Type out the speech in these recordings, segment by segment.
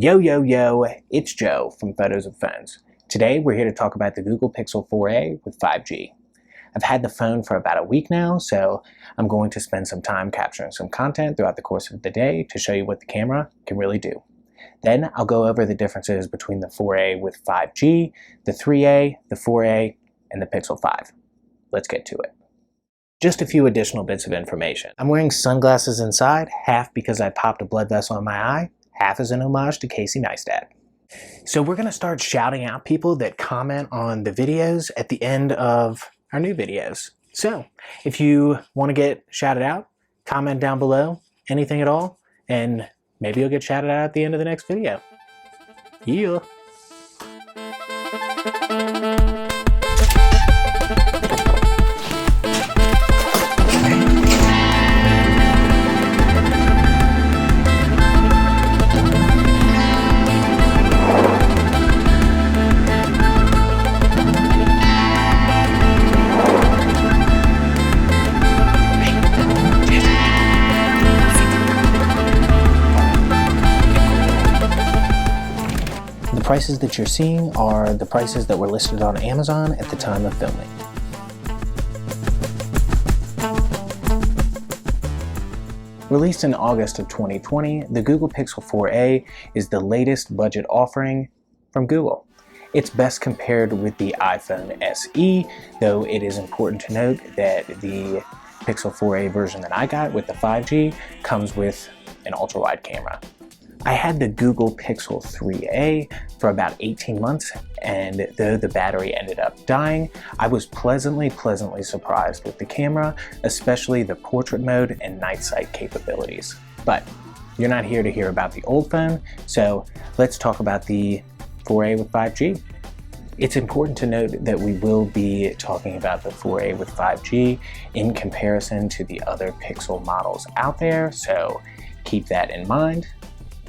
Yo, yo, yo, it's Joe from Photos of Phones. Today we're here to talk about the Google Pixel 4a with 5G. I've had the phone for about a week now, so I'm going to spend some time capturing some content throughout the course of the day to show you what the camera can really do. Then I'll go over the differences between the 4a with 5G, the 3a, the 4a, and the Pixel 5. Let's get to it. Just a few additional bits of information. I'm wearing sunglasses inside, half because I popped a blood vessel in my eye, half as an homage to Casey Neistat. So we're going to start shouting out people that comment on the videos at the end of our new videos. So if you want to get shouted out, comment down below, anything at all, and maybe you'll get shouted out at the end of the next video. Yeah. The prices that you're seeing are the prices that were listed on Amazon at the time of filming. Released in August of 2020, the Google Pixel 4a is the latest budget offering from Google. It's best compared with the iPhone SE, though it is important to note that the Pixel 4a version that I got with the 5G comes with an ultra-wide camera. I had the Google Pixel 3a for about 18 months, and though the battery ended up dying, I was pleasantly surprised with the camera, especially the portrait mode and night sight capabilities. But you're not here to hear about the old phone, so let's talk about the 4a with 5G. It's important to note that we will be talking about the 4a with 5G in comparison to the other Pixel models out there, so keep that in mind.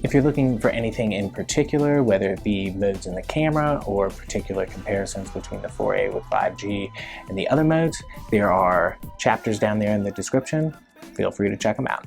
If you're looking for anything in particular, whether it be modes in the camera or particular comparisons between the 4a with 5G and the other modes, there are chapters down there in the description. Feel free to check them out.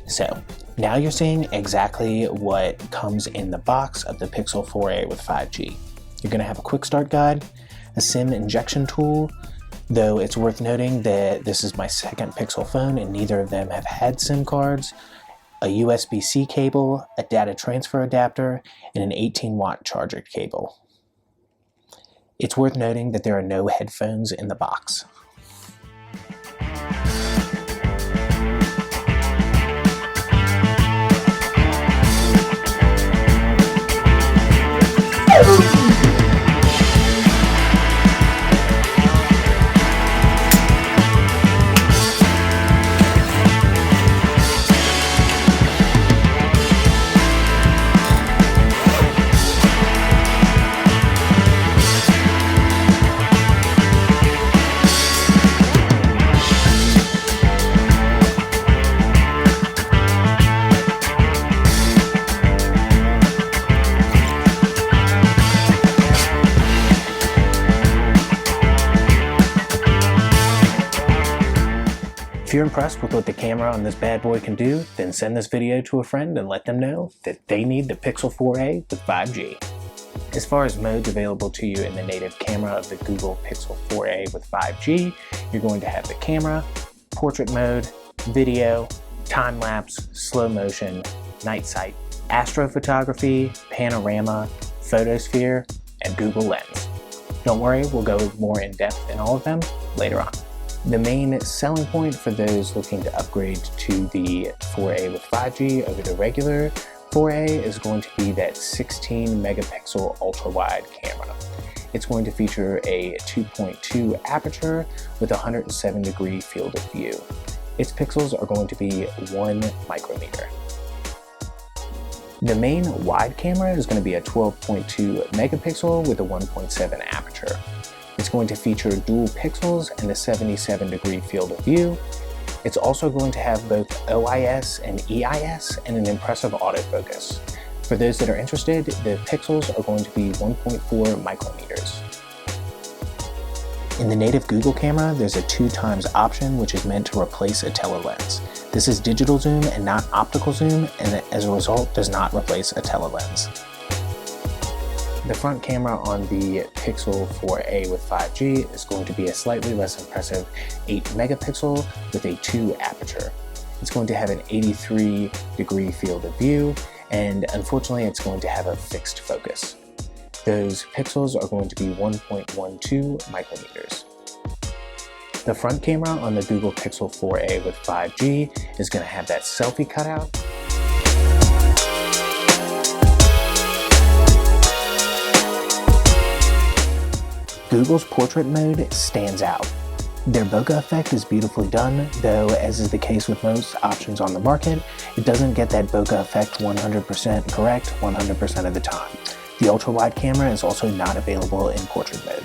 So now you're seeing exactly what comes in the box of the Pixel 4a with 5G. You're going to have a quick start guide, a SIM injection tool, though it's worth noting that this is my second Pixel phone and neither of them have had SIM cards, a USB-C cable, a data transfer adapter, and an 18-watt charger cable. It's worth noting that there are no headphones in the box. If you're impressed with what the camera on this bad boy can do, then send this video to a friend and let them know that they need the Pixel 4a with 5G. As far as modes available to you in the native camera of the Google Pixel 4a with 5G, you're going to have the camera, portrait mode, video, time-lapse, slow motion, night sight, astrophotography, panorama, photosphere, and Google Lens. Don't worry, we'll go more in depth in all of them later on. The main selling point for those looking to upgrade to the 4a with 5G over the regular 4a is going to be that 16 megapixel ultra-wide camera. It's going to feature a 2.2 aperture with a 107-degree field of view. Its pixels are going to be 1 micrometer. The main wide camera is going to be a 12.2 megapixel with a 1.7 aperture. It's going to feature dual pixels and a 77-degree field of view. It's also going to have both OIS and EIS and an impressive autofocus. For those that are interested, the pixels are going to be 1.4 micrometers. In the native Google camera, there's a 2x option which is meant to replace a telelens. This is digital zoom and not optical zoom, and as a result does not replace a telelens. The front camera on the Pixel 4a with 5G is going to be a slightly less impressive 8 megapixel with a 2 aperture. It's going to have an 83-degree field of view, and unfortunately it's going to have a fixed focus. Those pixels are going to be 1.12 micrometers. The front camera on the Google Pixel 4a with 5G is going to have that selfie cutout. Google's portrait mode stands out. Their bokeh effect is beautifully done, though as is the case with most options on the market, it doesn't get that bokeh effect 100% correct 100% of the time. The ultra-wide camera is also not available in portrait mode.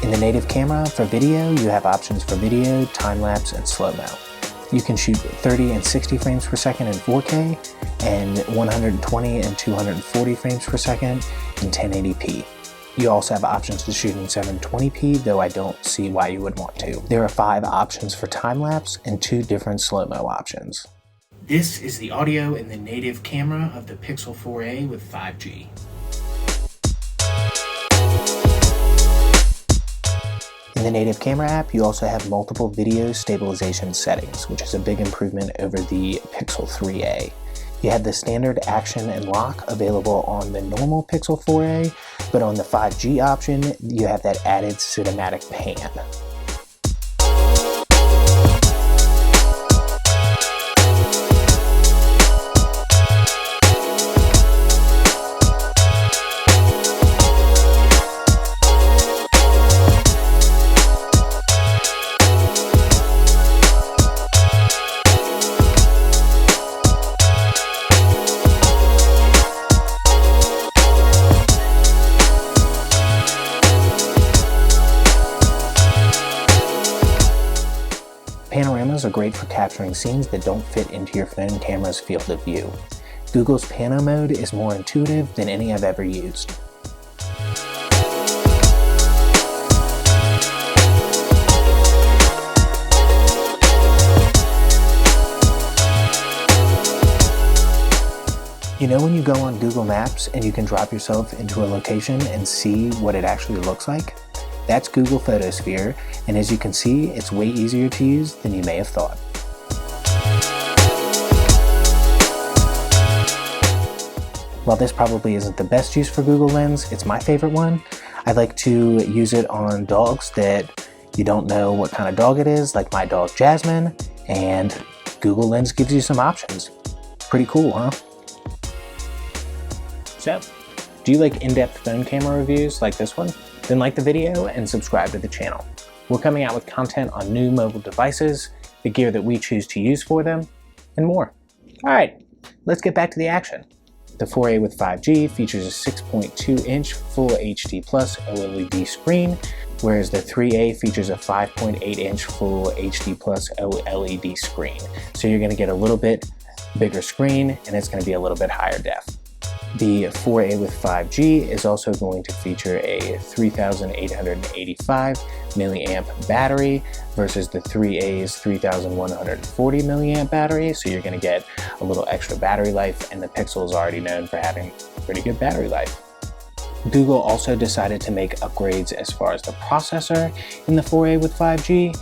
In the native camera, for video, you have options for video, time-lapse, and slow-mo. You can shoot 30 and 60 frames per second in 4K, and 120 and 240 frames per second in 1080p. You also have options to shoot in 720p, though I don't see why you would want to. There are 5 options for time-lapse and 2 different slow-mo options. This is the audio in the native camera of the Pixel 4a with 5G. In the native camera app, you also have multiple video stabilization settings, which is a big improvement over the Pixel 3a. You have the standard action and lock available on the normal Pixel 4a, but on the 5G option, you have that added cinematic pan. Panoramas are great for capturing scenes that don't fit into your phone camera's field of view. Google's Pano mode is more intuitive than any I've ever used. You know when you go on Google Maps and you can drop yourself into a location and see what it actually looks like? That's Google Photosphere, and as you can see, it's way easier to use than you may have thought. While this probably isn't the best use for Google Lens, it's my favorite one. I like to use it on dogs that you don't know what kind of dog it is, like my dog Jasmine, and Google Lens gives you some options. Pretty cool, huh? So, do you like in-depth phone camera reviews like this one? Then like the video and subscribe to the channel. We're coming out with content on new mobile devices, the gear that we choose to use for them, and more. Alright, let's get back to the action. The 4a with 5G features a 6.2-inch Full HD Plus OLED screen, whereas the 3a features a 5.8-inch Full HD Plus OLED screen. So you're going to get a little bit bigger screen, and it's going to be a little bit higher def. The 4a with 5G is also going to feature a 3,885 milliamp battery versus the 3a's 3,140 milliamp battery, so you're going to get a little extra battery life, and the Pixel is already known for having pretty good battery life. Google also decided to make upgrades as far as the processor in the 4a with 5G.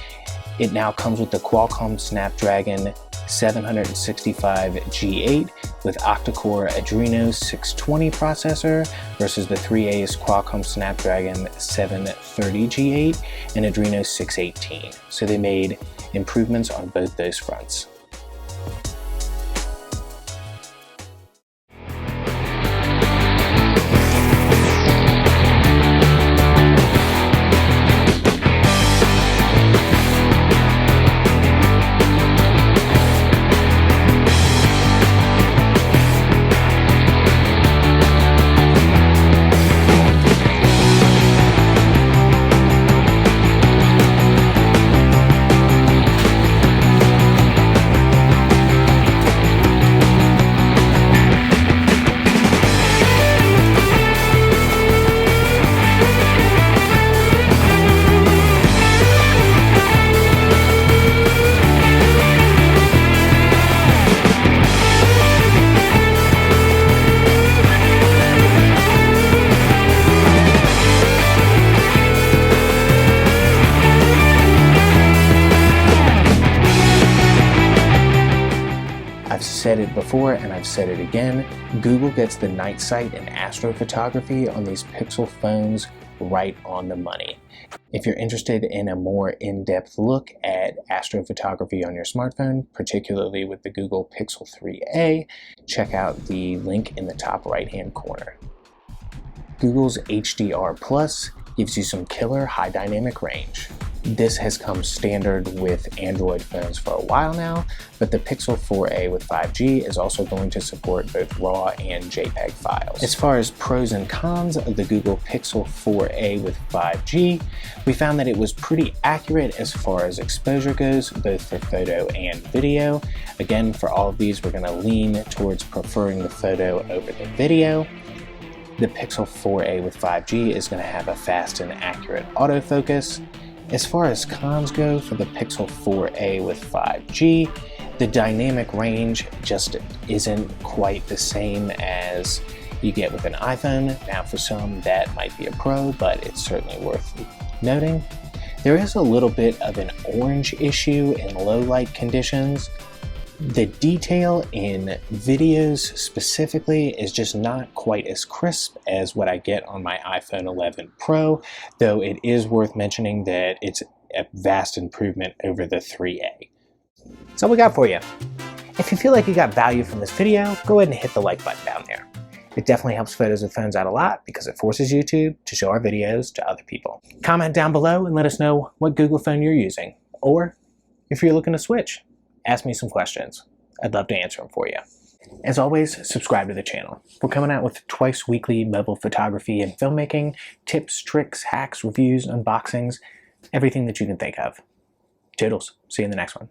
It now comes with the Qualcomm Snapdragon 765 G8 with octa-core Adreno 620 processor versus the 3a's Qualcomm Snapdragon 730 G8 and Adreno 618. So they made improvements on both those fronts. said it before and I've said it again, Google gets the night sight and astrophotography on these Pixel phones right on the money. If you're interested in a more in-depth look at astrophotography on your smartphone, particularly with the Google Pixel 3a, check out the link in the top right-hand corner. Google's HDR Plus gives you some killer high dynamic range. This has come standard with Android phones for a while now, but the Pixel 4a with 5G is also going to support both RAW and JPEG files. As far as pros and cons of the Google Pixel 4a with 5G, we found that it was pretty accurate as far as exposure goes, both for photo and video. Again, for all of these, we're going to lean towards preferring the photo over the video. The Pixel 4a with 5G is going to have a fast and accurate autofocus. As far as cons go for the Pixel 4a with 5G, the dynamic range just isn't quite the same as you get with an iPhone. Now for some that might be a pro, but it's certainly worth noting. There is a little bit of an orange issue in low light conditions. The detail in videos specifically is just not quite as crisp as what I get on my iPhone 11 Pro, though it is worth mentioning that it's a vast improvement over the 3A. So what we got for you. If you feel like you got value from this video, go ahead and hit the like button down there. It definitely helps photos with phones out a lot because it forces YouTube to show our videos to other people. Comment down below and let us know what Google phone you're using, or if you're looking to switch. Ask me some questions. I'd love to answer them for you. As always, subscribe to the channel. We're coming out with twice weekly mobile photography and filmmaking, tips, tricks, hacks, reviews, unboxings, everything that you can think of. Toodles. See you in the next one.